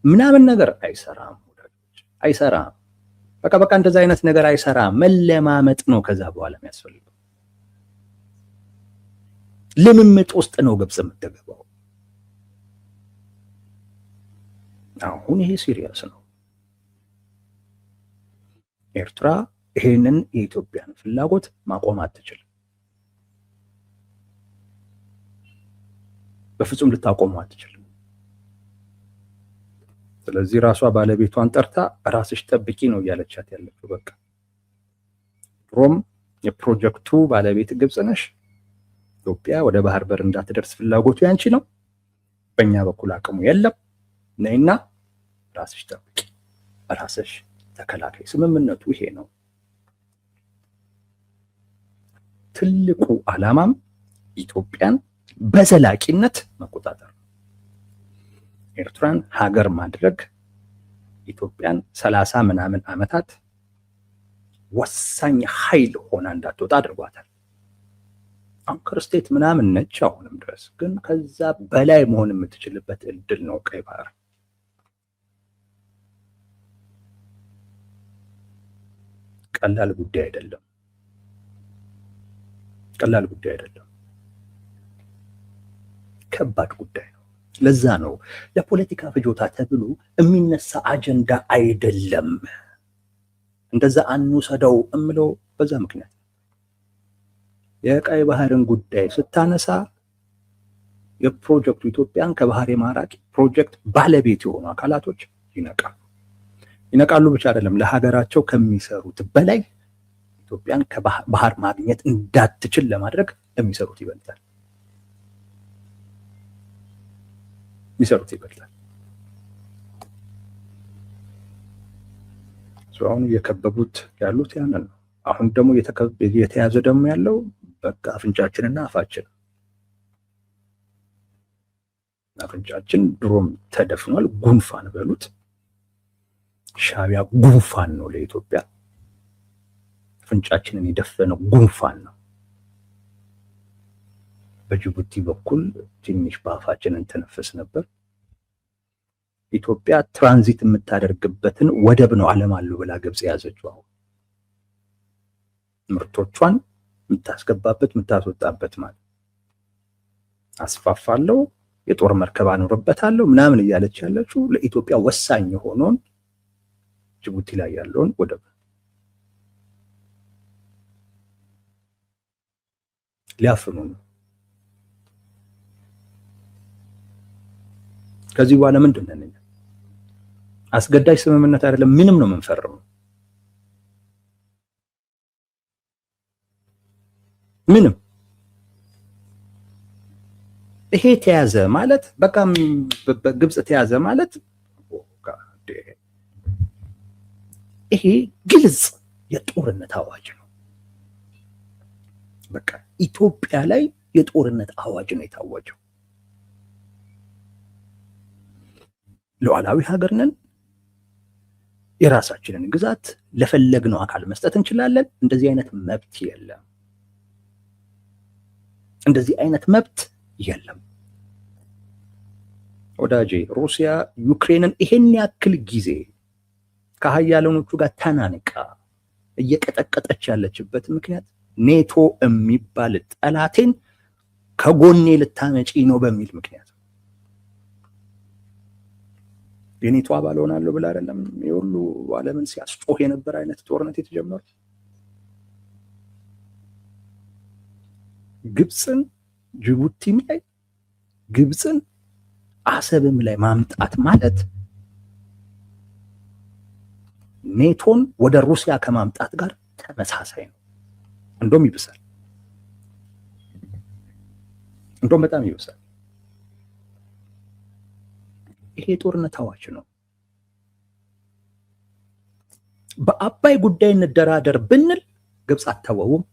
ምናምን ነገር አይሰራም። አይሰራም። በቃ እንደዛ አይነት ነገር አይሰራም። መለማመጥ ነው ከዛ በኋላ የሚያስፈልገው። ልምምጥ ውስጥ ነው ግብጽ የምትገባው። አሁን ይሄ ሲሪየስ ነው። ኤርትራ ይሄንን የኢትዮጵያን ፍላጎት ማቆም አትችልም። በፍጹም ልታቆሙ አትችልም። ስለዚህ ራሷ ባለቤቷን ጠርታ ራስሽ ጠብቂ ነው እያለቻት ያለችው። በቃ ድሮም የፕሮጀክቱ ባለቤት ግብጽ ነሽ። ኢትዮጵያ ወደ ባህር በር እንዳትደርስ ፍላጎቱ ያንቺ ነው። በእኛ በኩል አቅሙ የለም። ነይና ራስሽ ጠብቂ፣ ራስሽ ተከላካይ። ስምምነቱ ይሄ ነው። ትልቁ ዓላማም ኢትዮጵያን በዘላቂነት መቆጣጠር፣ ኤርትራን ሀገር ማድረግ፣ ኢትዮጵያን 30 ምናምን ዓመታት ወሳኝ ኃይል ሆና እንዳትወጣ አድርጓታል። አንከር ስቴት ምናምን ነች አሁንም ድረስ፣ ግን ከዛ በላይ መሆን የምትችልበት እድል ነው ቀይ ባህር። ቀላል ጉዳይ አይደለም። ከባድ ጉዳይ ነው። ለዛ ነው ለፖለቲካ ፍጆታ ተብሎ የሚነሳ አጀንዳ አይደለም። እንደዛ አንውሰደው እምለው በዛ ምክንያት የቀይ ባህርን ጉዳይ ስታነሳ የፕሮጀክቱ ኢትዮጵያን ከባህር የማራቅ ፕሮጀክት ባለቤት የሆኑ አካላቶች ይነቃሉ ብቻ አይደለም፣ ለሀገራቸው ከሚሰሩት በላይ ኢትዮጵያን ከባህር ማግኘት እንዳትችል ለማድረግ የሚሰሩት ይበልጣል። አሁን እየከበቡት ያሉት ያንን ነው። አሁን ደግሞ የተያዘ ደግሞ ያለው በቃ አፍንጫችንና አፋችን አፍንጫችን ድሮም ተደፍኗል። ጉንፋን በሉት። ሻዕቢያ ጉንፋን ነው ለኢትዮጵያ። አፍንጫችንን የደፈነው ጉንፋን ነው። በጅቡቲ በኩል ትንሽ በአፋችን እንተነፍስ ነበር። ኢትዮጵያ ትራንዚት የምታደርግበትን ወደብ ነው ዓለም አለው ብላ ግብጽ የያዘችው። አሁን ምርቶቿን የምታስገባበት የምታስወጣበት ማለት አስፋፋለሁ፣ የጦር መርከብ አኖርበታለሁ ምናምን እያለች ያለችው ለኢትዮጵያ ወሳኝ የሆነውን ጅቡቲ ላይ ያለውን ወደብ ሊያፍኑ ነው። ከዚህ በኋላ ምንድን ነው? አስገዳጅ ስምምነት አይደለም፣ ምንም ነው የምንፈርመው። ምንም ይሄ ተያዘ ማለት በቃ በግብጽ ተያዘ ማለት ይሄ ግልጽ የጦርነት አዋጅ ነው። በቃ ኢትዮጵያ ላይ የጦርነት አዋጅ ነው የታወጀው። ሉዓላዊ ሀገር ነን። የራሳችንን ግዛት ለፈለግነው አካል መስጠት እንችላለን። እንደዚህ አይነት መብት የለም። እንደዚህ አይነት መብት የለም። ወዳጄ ሩሲያ ዩክሬንን ይሄን ያክል ጊዜ ከሀያላኖቹ ጋር ተናንቃ እየቀጠቀጠች ያለችበት ምክንያት ኔቶ የሚባል ጠላቴን ከጎኔ ልታመጪ ነው በሚል ምክንያት የኔቶ አባል ሆናለሁ ብላ አይደለም የሁሉ ዓለምን ሲያስጮህ የነበረ አይነት ጦርነት የተጀመረው። ግብፅን ጅቡቲም ላይ ግብፅን አሰብም ላይ ማምጣት ማለት ኔቶን ወደ ሩሲያ ከማምጣት ጋር ተመሳሳይ ነው። እንደውም ይብሳል። እንደውም በጣም ይብሳል። ይሄ ጦርነት አዋጅ ነው። በአባይ ጉዳይ እንደራደር ብንል ግብፅ አተወውም።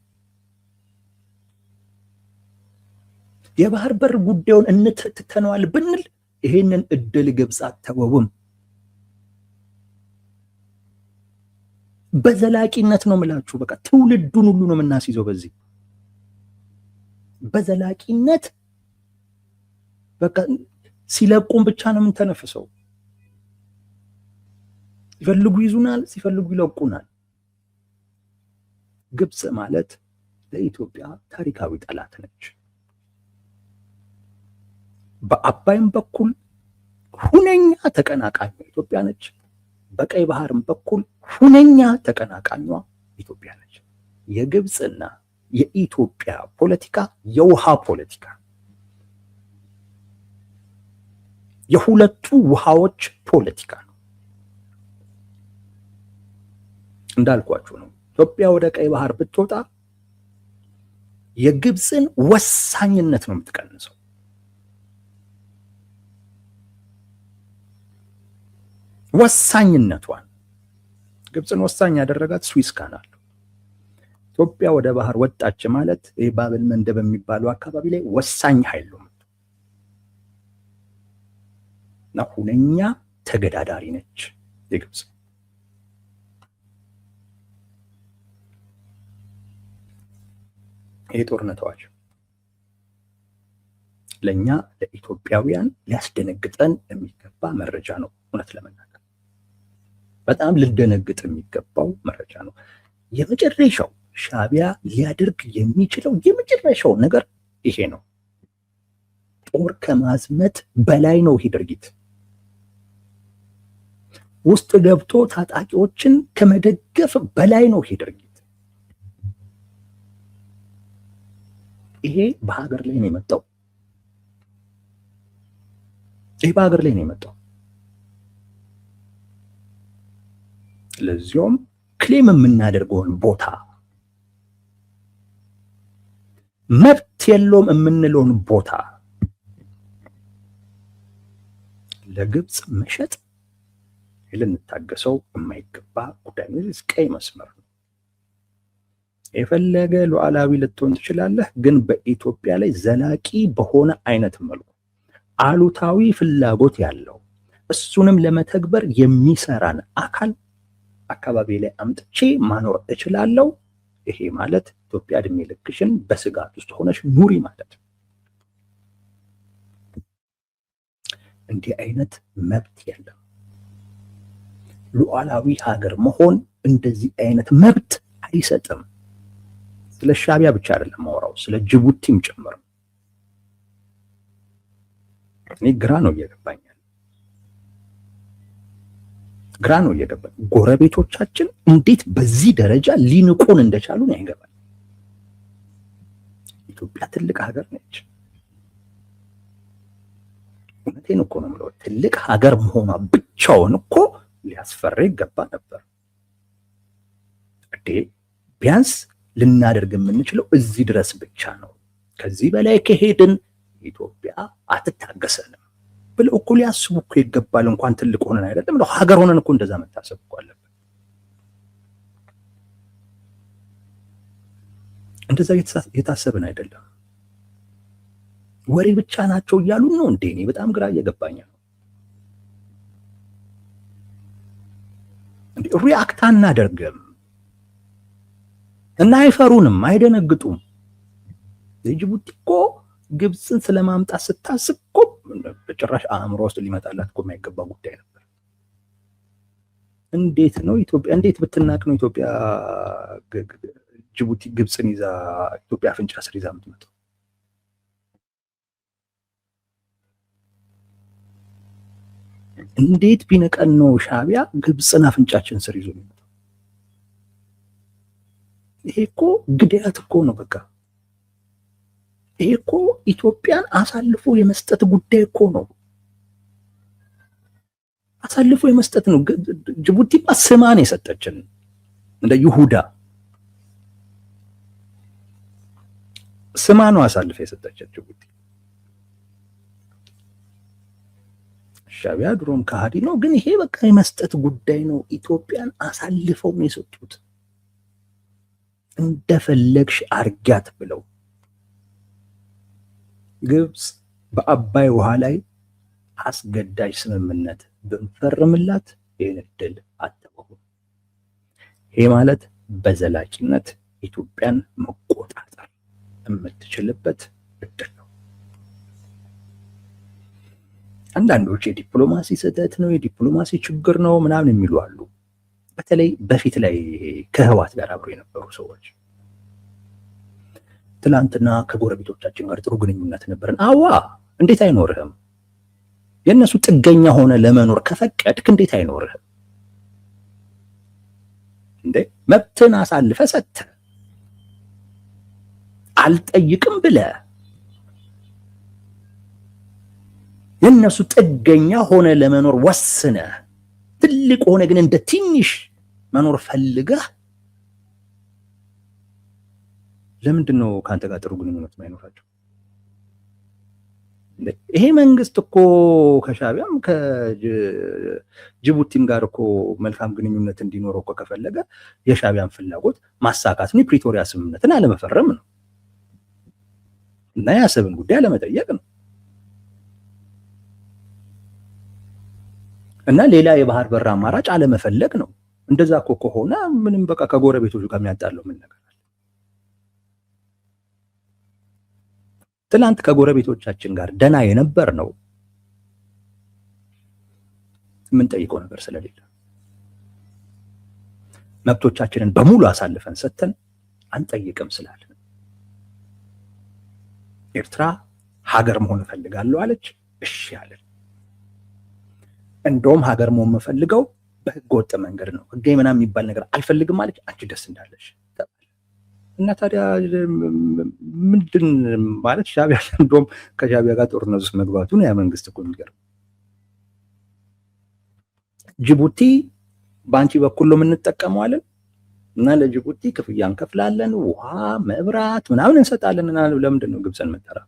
የባህር በር ጉዳዩን እንትተነዋል ብንል ይሄንን እድል ግብፅ አተወውም። በዘላቂነት ነው የምላችሁ። በቃ ትውልዱን ሁሉ ነው የምናስይዘው በዚህ በዘላቂነት በቃ ሲለቁን ብቻ ነው የምንተነፍሰው። ሲፈልጉ ይዙናል፣ ሲፈልጉ ይለቁናል። ግብፅ ማለት ለኢትዮጵያ ታሪካዊ ጠላት ነች። በአባይም በኩል ሁነኛ ተቀናቃኟ ኢትዮጵያ ነች። በቀይ ባህርም በኩል ሁነኛ ተቀናቃኟ ኢትዮጵያ ነች። የግብፅና የኢትዮጵያ ፖለቲካ የውሃ ፖለቲካ፣ የሁለቱ ውሃዎች ፖለቲካ ነው። እንዳልኳችሁ ነው። ኢትዮጵያ ወደ ቀይ ባህር ብትወጣ የግብፅን ወሳኝነት ነው የምትቀንሰው። ወሳኝነቷን ግብፅን ወሳኝ ያደረጋት ስዊስ ካናል። ኢትዮጵያ ወደ ባህር ወጣች ማለት ይህ ባብል መንደብ የሚባለው አካባቢ ላይ ወሳኝ ኃይል ነው እና ሁነኛ ተገዳዳሪ ነች የግብፅ። ይህ ጦርነት አዋጅ ለእኛ ለኢትዮጵያውያን ሊያስደነግጠን የሚገባ መረጃ ነው። እውነት ለመናገር በጣም ልደነግጥ የሚገባው መረጃ ነው። የመጨረሻው ሻዕቢያ ሊያደርግ የሚችለው የመጨረሻው ነገር ይሄ ነው። ጦር ከማዝመት በላይ ነው ይሄ ድርጊት። ውስጥ ገብቶ ታጣቂዎችን ከመደገፍ በላይ ነው ይሄ ድርጊት። ይሄ በሀገር ላይ ነው የመጣው። ይሄ በሀገር ላይ ነው የመጣው። ለዚያውም ክሌም የምናደርገውን ቦታ መብት የለውም የምንለውን ቦታ ለግብፅ መሸጥ ልንታገሰው የማይገባ ጉዳይ ነው። ቀይ መስመር ነው። የፈለገ ሉዓላዊ ልትሆን ትችላለህ፣ ግን በኢትዮጵያ ላይ ዘላቂ በሆነ አይነት መልኩ አሉታዊ ፍላጎት ያለው እሱንም ለመተግበር የሚሰራን አካል አካባቢ ላይ አምጥቼ ማኖር እችላለሁ። ይሄ ማለት ኢትዮጵያ እድሜ ልክሽን በስጋት ውስጥ ሆነሽ ኑሪ ማለት ነው። እንዲህ አይነት መብት የለም። ሉዓላዊ ሀገር መሆን እንደዚህ አይነት መብት አይሰጥም። ስለ ሻዕቢያ ብቻ አይደለም ማውራው፣ ስለ ጅቡቲም ጭምር። እኔ ግራ ነው እየገባኝ። ጎረቤቶቻችን እንዴት በዚህ ደረጃ ሊንቁን እንደቻሉ ነው ያገባል። ኢትዮጵያ ትልቅ ሀገር ነች። እውነቴን እኮ ነው የምለው። ትልቅ ሀገር መሆኗ ብቻውን እኮ ሊያስፈራ ይገባ ነበር። ቢያንስ ልናደርግ የምንችለው እዚህ ድረስ ብቻ ነው። ከዚህ በላይ ከሄድን ኢትዮጵያ አትታገሰንም ብለው እኮ ሊያስቡ እኮ ይገባል። እንኳን ትልቅ ሆነን አይደለም ነው ሀገር ሆነን እኮ እንደዛ መታሰብ እኮ አለብን። እንደዛ የታሰብን አይደለም። ወሬ ብቻ ናቸው እያሉን ነው እንዴ? እኔ በጣም ግራ እየገባኝ ነው። እንዴ ሪአክት አናደርግም እና አይፈሩንም፣ አይደነግጡም። የጅቡቲ እኮ ግብፅን ስለማምጣት ስታስብ እኮ በጭራሽ አእምሮ ውስጥ ሊመጣላት እኮ የማይገባ ጉዳይ ነበር። እንዴት ነው ኢትዮጵያ እንዴት ብትናቅ ነው ኢትዮጵያ ጅቡቲ ግብፅን ይዛ ኢትዮጵያ አፍንጫ ስር ይዛ የምትመጣው? እንዴት ቢነቀን ነው ሻዕቢያ ግብፅን አፍንጫችን ስር ይዞ የሚመጣው? ይሄ እኮ ግዳያት እኮ ነው በቃ። ይሄ እኮ ኢትዮጵያን አሳልፎ የመስጠት ጉዳይ እኮ ነው። አሳልፎ የመስጠት ነው። ጅቡቲ ስማን የሰጠችን እንደ ይሁዳ ስማ ነው አሳልፎ የሰጠችን ጅቡቲ። ሻዕቢያ ድሮም ከሃዲ ነው፣ ግን ይሄ በቃ የመስጠት ጉዳይ ነው። ኢትዮጵያን አሳልፈው ነው የሰጡት። እንደፈለግሽ አርጊያት ብለው ግብፅ በአባይ ውሃ ላይ አስገዳጅ ስምምነት ብንፈርምላት ይህን እድል አትተወውም። ይሄ ማለት በዘላቂነት ኢትዮጵያን መቆጣጠር የምትችልበት እድል ነው። አንዳንዶች የዲፕሎማሲ ስህተት ነው፣ የዲፕሎማሲ ችግር ነው ምናምን የሚሉ አሉ። በተለይ በፊት ላይ ከህዋት ጋር አብሮ የነበሩ ሰዎች ትላንትና ከጎረቤቶቻችን ጋር ጥሩ ግንኙነት ነበርን። አዋ እንዴት አይኖርህም? የእነሱ ጥገኛ ሆነ ለመኖር ከፈቀድክ እንዴት አይኖርህም እንዴ? መብትን አሳልፈ ሰጥተ አልጠይቅም ብለ የእነሱ ጥገኛ ሆነ ለመኖር ወስነ ትልቅ ሆነ ግን እንደ ትንሽ መኖር ፈልገህ ለምንድን ነው ከአንተ ጋር ጥሩ ግንኙነት ማይኖራቸው? ይሄ መንግስት እኮ ከሻዕቢያም ከጅቡቲም ጋር እኮ መልካም ግንኙነት እንዲኖረው እኮ ከፈለገ የሻዕቢያን ፍላጎት ማሳካት ነው፣ የፕሪቶሪያ ስምምነትን አለመፈረም ነው እና የአሰብን ጉዳይ አለመጠየቅ ነው እና ሌላ የባህር በር አማራጭ አለመፈለግ ነው። እንደዛ እኮ ከሆነ ምንም በቃ ከጎረቤቶቹ ጋር የሚያጣለው ምን ነገር አለ? ትላንት ከጎረቤቶቻችን ጋር ደና የነበር ነው የምንጠይቀው ነገር ስለሌለ መብቶቻችንን በሙሉ አሳልፈን ሰጥተን አንጠይቅም ስላለን ኤርትራ ሀገር መሆን እፈልጋለሁ አለች። እሺ አለን። እንደውም ሀገር መሆን የምፈልገው በህገወጥ መንገድ ነው፣ ህጋዊ ምናምን የሚባል ነገር አልፈልግም አለች። አንቺ ደስ እንዳለሽ እና ታዲያ ምንድን ማለት ሻዕቢያ እንደውም ከሻዕቢያ ጋር ጦርነት ውስጥ መግባቱን ያ መንግስት እኮ የሚገርም። ጅቡቲ በአንቺ በኩል ነው የምንጠቀመዋለን እና ለጅቡቲ ክፍያ እንከፍላለን፣ ውሃ መብራት ምናምን እንሰጣለን እና ለምንድን ነው ግብፅን መጠራ?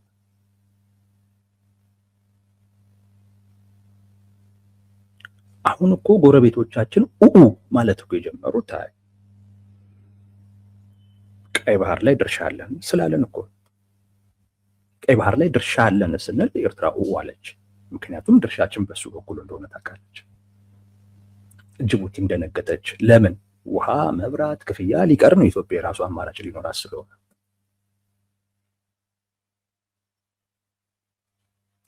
አሁን እኮ ጎረቤቶቻችን ማለት እኮ የጀመሩት ቀይ ባህር ላይ ድርሻ አለን ስላለን እኮ። ቀይ ባህር ላይ ድርሻ አለን ስንል ኤርትራ አለች። ምክንያቱም ድርሻችን በሱ በኩል እንደሆነ ታውቃለች። ጅቡቲም ደነገጠች። ለምን? ውሃ፣ መብራት፣ ክፍያ ሊቀር ነው። ኢትዮጵያ የራሱ አማራጭ ሊኖራት ስለሆነ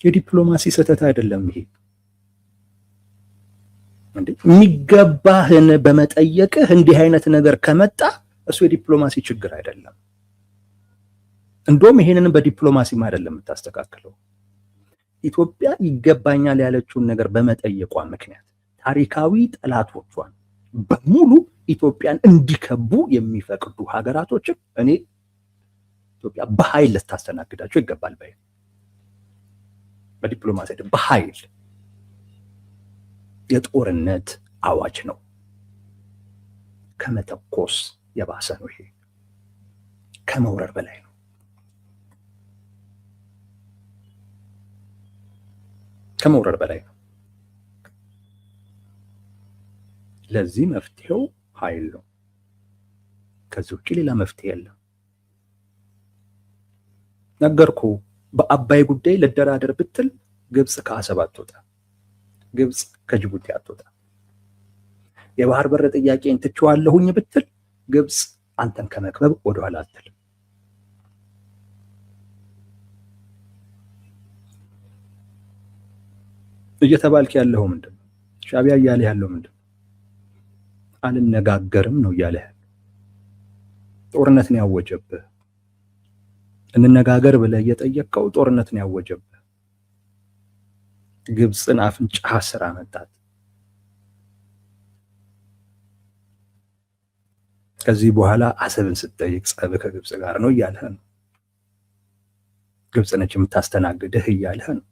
የዲፕሎማሲ ስህተት አይደለም ይሄ። የሚገባህን በመጠየቅህ እንዲህ አይነት ነገር ከመጣ እሱ የዲፕሎማሲ ችግር አይደለም። እንደውም ይሄንን በዲፕሎማሲም አይደለም የምታስተካክለው። ኢትዮጵያ ይገባኛል ያለችውን ነገር በመጠየቋ ምክንያት ታሪካዊ ጠላቶቿን በሙሉ ኢትዮጵያን እንዲከቡ የሚፈቅዱ ሀገራቶችን እኔ ኢትዮጵያ በኃይል ልታስተናግዳቸው ይገባል። በዲፕሎማሲ በኃይል የጦርነት አዋጅ ነው። ከመተኮስ የባሰ ነው። ይሄ ከመውረር በላይ ነው። ከመውረር በላይ ነው። ለዚህ መፍትሄው ኃይል ነው። ከዚህ ውጭ ሌላ መፍትሄ የለም። ነገርኩ። በአባይ ጉዳይ ልደራደር ብትል ግብጽ ከአሰብ አትወጣ፣ ግብጽ ከጅቡቲ አትወጣ። የባህር በር ጥያቄን ትችዋለሁኝ ብትል ግብጽ አንተን ከመክበብ ወደኋላ አትልም። እየተባልክ ያለው ምንድን ነው? ሻዕቢያ እያለ ያለው ምንድን ነው? አልነጋገርም ነው እያለ ያለው። ጦርነትን ያወጀብህ እንነጋገር ብለህ እየጠየቅከው ጦርነትን ያወጀብህ ግብፅን አፍንጫ ስራ መጣት። ከዚህ በኋላ አሰብን ስትጠይቅ ጸብ ከግብፅ ጋር ነው እያለህ ነው። ግብፅ ነች የምታስተናግድህ እያለህ ነው።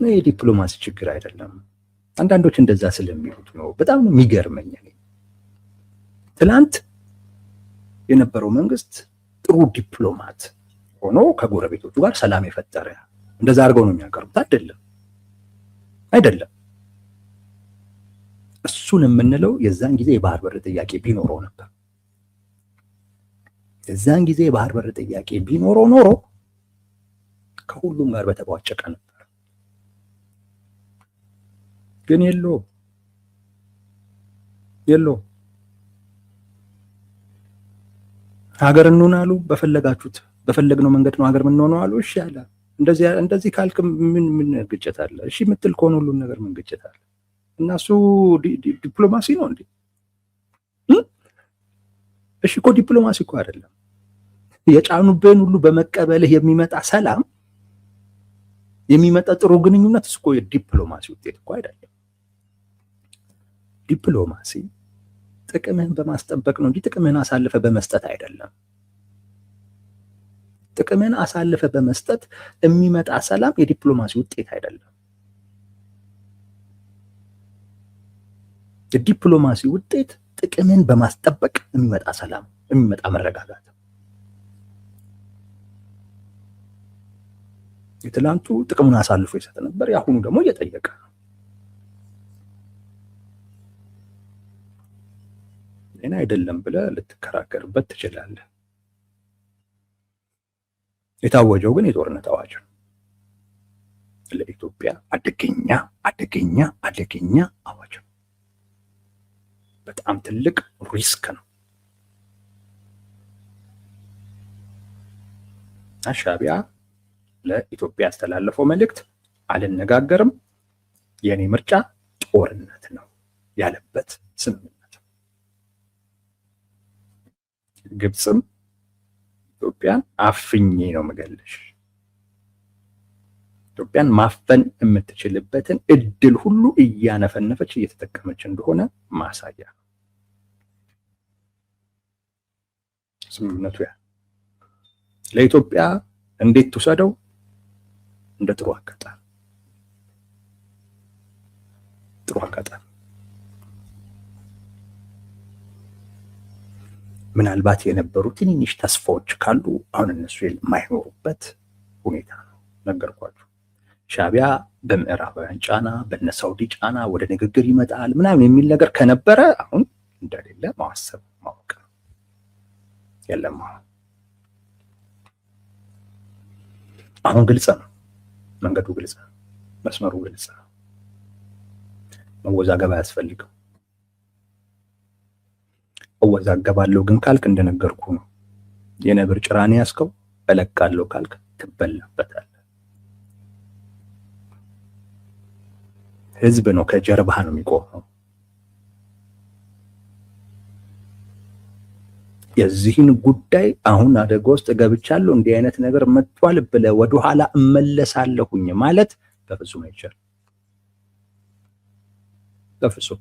የዲፕሎማሲ ችግር አይደለም። አንዳንዶች እንደዛ ስለሚሉት ነው። በጣም ነው የሚገርመኝ። ትላንት የነበረው መንግስት ጥሩ ዲፕሎማት ሆኖ ከጎረቤቶቹ ጋር ሰላም የፈጠረ እንደዛ አድርገው ነው የሚያቀርቡት። አይደለም። እሱን የምንለው የዛን ጊዜ የባህር በር ጥያቄ ቢኖረው ነበር። የዛን ጊዜ የባህር በር ጥያቄ ቢኖረው ኖሮ ከሁሉም ጋር በተቧጨቀ ነበር። ግን የለውም። ሀገር እንሆን አሉ። በፈለግነው መንገድ ነው ሀገር የምንሆነው አሉ። እሺ አለ። እንደዚህ ካልክ ምን ግጭት አለ? እሺ የምትል ከሆነ ሁሉን ነገር ምን ግጭት አለ? እና እሱ ዲፕሎማሲ ነው እንዴ? እሺ እኮ ዲፕሎማሲ እኮ አይደለም። የጫኑብህን ሁሉ በመቀበልህ የሚመጣ ሰላም፣ የሚመጣ ጥሩ ግንኙነት እሱ እኮ የዲፕሎማሲ ውጤት እኮ አይደለም። ዲፕሎማሲ ጥቅምህን በማስጠበቅ ነው እንጂ ጥቅምህን አሳልፈ በመስጠት አይደለም። ጥቅምህን አሳልፈ በመስጠት የሚመጣ ሰላም የዲፕሎማሲ ውጤት አይደለም። የዲፕሎማሲ ውጤት ጥቅምህን በማስጠበቅ የሚመጣ ሰላም፣ የሚመጣ መረጋጋት። የትላንቱ ጥቅሙን አሳልፎ ይሰጥ ነበር፣ የአሁኑ ደግሞ እየጠየቀ ነው። ሌላ አይደለም ብለህ ልትከራከርበት ትችላለህ። የታወጀው ግን የጦርነት አዋጅ ነው። ለኢትዮጵያ አደገኛ አደገኛ አደገኛ አዋጅ ነው። በጣም ትልቅ ሪስክ ነው። ሻዕቢያ ለኢትዮጵያ ያስተላለፈው መልእክት አልነጋገርም፣ የኔ ምርጫ ጦርነት ነው ያለበት ስምምነት። ግብፅም ኢትዮጵያን አፍኜ ነው መገለሽ፣ ኢትዮጵያን ማፈን የምትችልበትን እድል ሁሉ እያነፈነፈች እየተጠቀመች እንደሆነ ማሳያ ነው ስምምነቱ። ያ ለኢትዮጵያ እንዴት ትውሰደው? እንደ ጥሩ አጋጣሚ ምናልባት የነበሩ ትንንሽ ተስፋዎች ካሉ አሁን እነሱ የማይኖሩበት ሁኔታ ነው። ነገርኳችሁ። ሻዕቢያ በምዕራባውያን ጫና፣ በነ ሳውዲ ጫና ወደ ንግግር ይመጣል ምናምን የሚል ነገር ከነበረ አሁን እንደሌለ ማሰብ ማወቅ ነው። የለም አሁን ግልጽ ነው። መንገዱ ግልጽ ነው፣ መስመሩ ግልጽ ነው። መወዛገብ አያስፈልግም። እወዛገባለሁ ግን ካልክ እንደነገርኩ ነው። የነብር ጭራኔ ያስከው እለቃለሁ ካልክ ትበላበታለህ። ህዝብ ነው ከጀርባህ ነው የሚቆመው። የዚህን ጉዳይ አሁን አደጋ ውስጥ ገብቻለሁ እንዲህ አይነት ነገር መጥቷል ብለህ ወደኋላ እመለሳለሁኝ ማለት በፍጹም አይቻልም። በፍጹም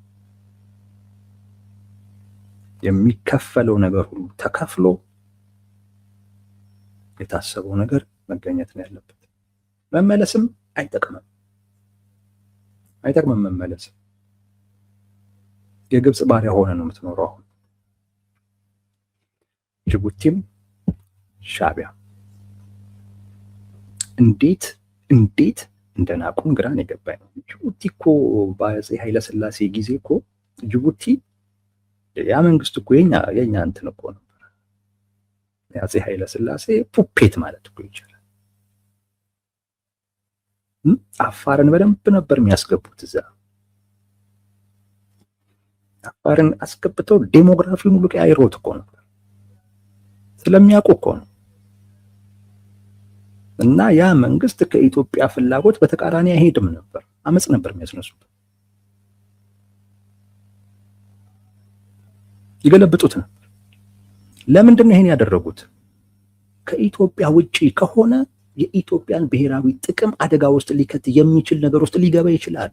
የሚከፈለው ነገር ሁሉ ተከፍሎ የታሰበው ነገር መገኘት ነው ያለበት። መመለስም አይጠቅምም መመለስ። የግብፅ ባሪያ ሆነ ነው የምትኖረው አሁን። ጅቡቲም ሻዕቢያ እንዴት እንደናቁም ግራን የገባኝ ነው። ጅቡቲ እኮ በአፄ ኃይለሥላሴ ጊዜ እኮ ጅቡቲ ያ መንግስት እኮ የኛ እንትን እኮ ነበር። የአፄ ኃይለሥላሴ ፑፔት ማለት እኮ ይቻላል። አፋርን በደንብ ነበር የሚያስገቡት እዛ። አፋርን አስገብተው ዴሞግራፊውን ሁሉ ቀያይሮት እኮ ነበር። ስለሚያውቁ እኮ ነው። እና ያ መንግስት ከኢትዮጵያ ፍላጎት በተቃራኒ አይሄድም ነበር። አመጽ ነበር የሚያስነሱት፣ ይገለብጡት ነበር። ለምንድን ነው ይሄን ያደረጉት? ከኢትዮጵያ ውጪ ከሆነ የኢትዮጵያን ብሔራዊ ጥቅም አደጋ ውስጥ ሊከት የሚችል ነገር ውስጥ ሊገባ ይችላል።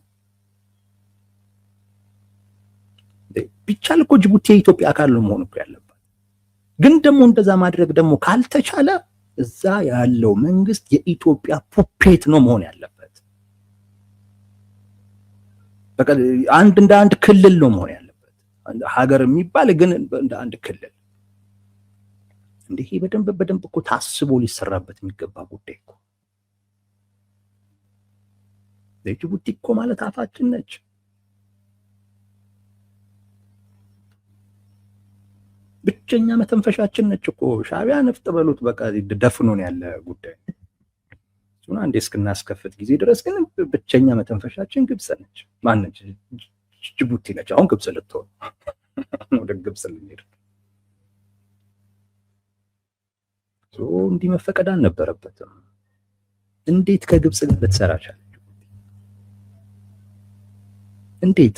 ቢቻል እኮ ጅቡቲ የኢትዮጵያ አካል ነው መሆን እኮ ያለባት። ግን ደግሞ እንደዛ ማድረግ ደግሞ ካልተቻለ እዛ ያለው መንግስት የኢትዮጵያ ፑፔት ነው መሆን ያለበት። በቃ እንደ አንድ ክልል ነው መሆን ያለበት። ሀገር የሚባል ግን እንደ አንድ ክልል። እንዲህ በደንብ እኮ ታስቦ ሊሰራበት የሚገባ ጉዳይ እኮ። ጅቡቲ እኮ ማለት አፋችን ነች። ብቸኛ መተንፈሻችን ነች እኮ። ሻዕቢያ ነፍጥ በሉት በቃ ደፍኖን ያለ ጉዳይ እሱን አንዴ እስክናስከፍት ጊዜ ድረስ ግን ብቸኛ መተንፈሻችን ግብጽ ነች። ማነች? ጅቡቲ ነች። አሁን ግብጽ ልትሆን ወደ ግብጽ ልንሄድ እንዲህ መፈቀድ አልነበረበትም። እንዴት ከግብጽ ጋር ልትሰራ ቻለች? እንዴት?